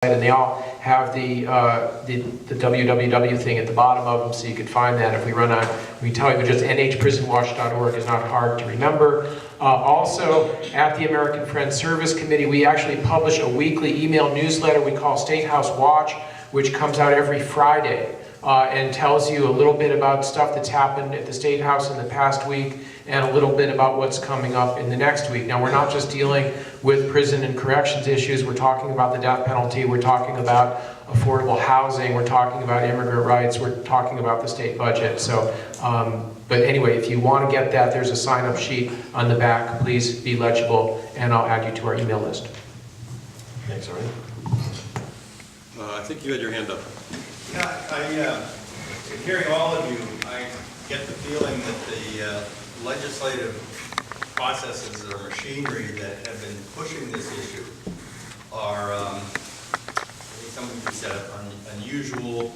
and they all have the www thing at the bottom of them, so you can find that. If we run on, we tell you, but just nhprisonwatch.org is not hard to remember. Also, at the American Friends Service Committee, we actually publish a weekly email newsletter we call State House Watch, which comes out every Friday and tells you a little bit about stuff that's happened at the State House in the past week and a little bit about what's coming up in the next week. Now, we're not just dealing with prison and corrections issues. We're talking about the death penalty. We're talking about affordable housing. We're talking about immigrant rights. We're talking about the state budget. So, but anyway, if you want to get that, there's a sign-up sheet on the back. Please be legible, and I'll add you to our email list. Thanks, Arnie. I think you had your hand up. Yeah, hearing all of you, I get the feeling that the legislative processes or machinery that have been pushing this issue are, something you said, unusual.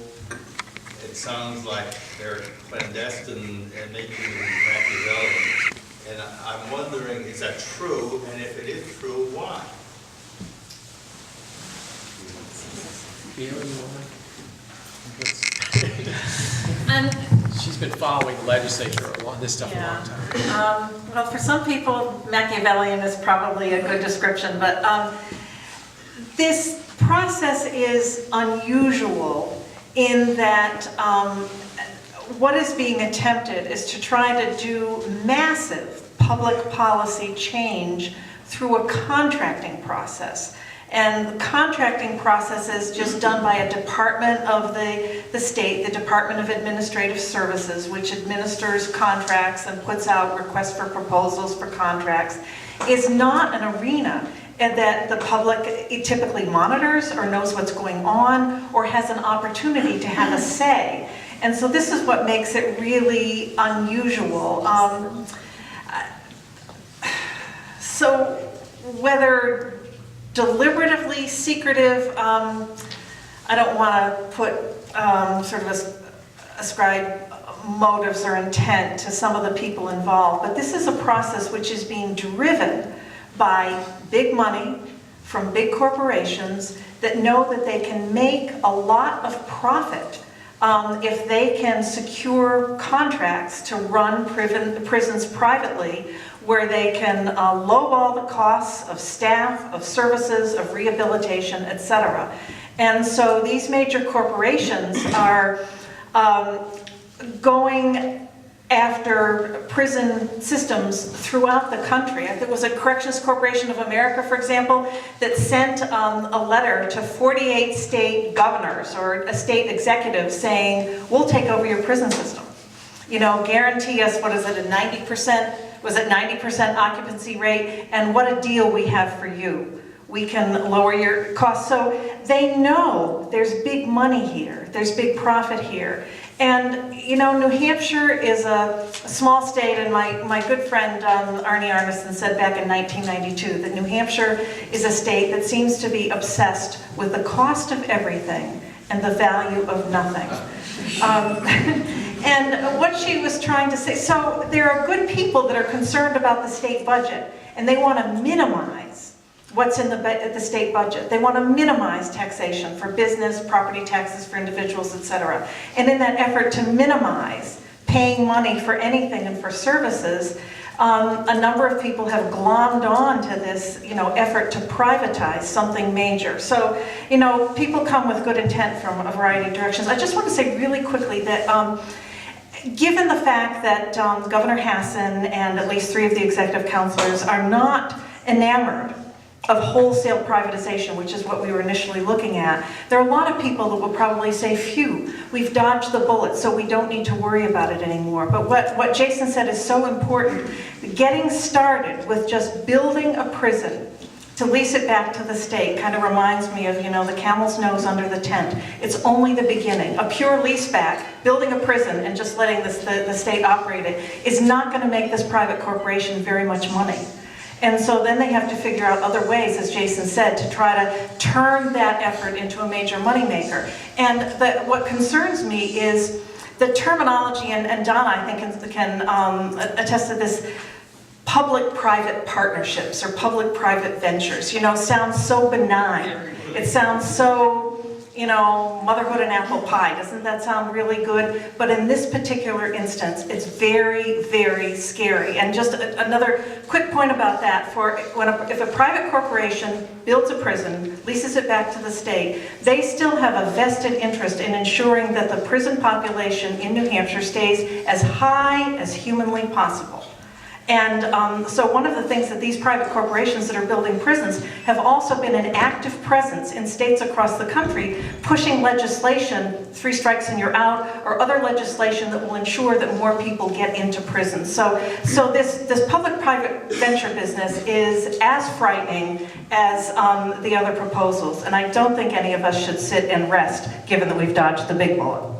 It sounds like they're clandestine and making them irrelevant. And I'm wondering, is that true? And if it is true, why? She's been following the legislature on this stuff a long time. Well, for some people, Machiavellian is probably a good description, but this process is unusual in that what is being attempted is to try to do massive public policy change through a contracting process. And the contracting process is just done by a department of the state, the Department of Administrative Services, which administers contracts and puts out requests for proposals for contracts, is not an arena and that the public typically monitors or knows what's going on or has an opportunity to have a say. And so this is what makes it really unusual. So whether deliberatively secretive, I don't want to put sort of ascribe motives or intent to some of the people involved, but this is a process which is being driven by big money from big corporations that know that they can make a lot of profit if they can secure contracts to run prisons privately, where they can lowball the costs of staff, of services, of rehabilitation, etc. And so these major corporations are going after prison systems throughout the country. There was a Corrections Corporation of America, for example, that sent a letter to 48 state governors or state executives saying, we'll take over your prison system. You know, guarantee us, what is it, a 90%? Was it 90% occupancy rate? And what a deal we have for you. We can lower your costs. So they know there's big money here. There's big profit here. And, you know, New Hampshire is a small state, and my good friend Arnie Arneson said back in 1992 that New Hampshire is a state that seems to be obsessed with the cost of everything and the value of nothing. And what she was trying to say, so there are good people that are concerned about the state budget, and they want to minimize what's in the state budget. They want to minimize taxation for business, property taxes for individuals, etc. And in that effort to minimize paying money for anything and for services, a number of people have glommed on to this, you know, effort to privatize something major. So, you know, people come with good intent from a variety of directions. I just want to say really quickly that given the fact that Governor Hassan and at least 3 of the executive counselors are not enamored of wholesale privatization, which is what we were initially looking at, there are a lot of people that will probably say, phew, we've dodged the bullet, so we don't need to worry about it anymore. But what Jason said is so important. Getting started with just building a prison to lease it back to the state kind of reminds me of, you know, the camel's nose under the tent. It's only the beginning. A pure lease back, building a prison and just letting the state operate it is not going to make this private corporation very much money. And so then they have to figure out other ways, as Jason said, to try to turn that effort into a major moneymaker. And what concerns me is the terminology, and Donna, I think, can attest to this, public-private partnerships or public-private ventures, you know, sounds so benign. It sounds so, you know, motherhood and apple pie. Doesn't that sound really good? But in this particular instance, it's very, very scary. And just another quick point about that, if a private corporation builds a prison, leases it back to the state, they still have a vested interest in ensuring that the prison population in New Hampshire stays as high as humanly possible. And so one of the things that these private corporations that are building prisons have also been an active presence in states across the country, pushing legislation, 3 strikes and you're out, or other legislation that will ensure that more people get into prison. So this public-private venture business is as frightening as the other proposals, and I don't think any of us should sit and rest, given that we've dodged the big bullet.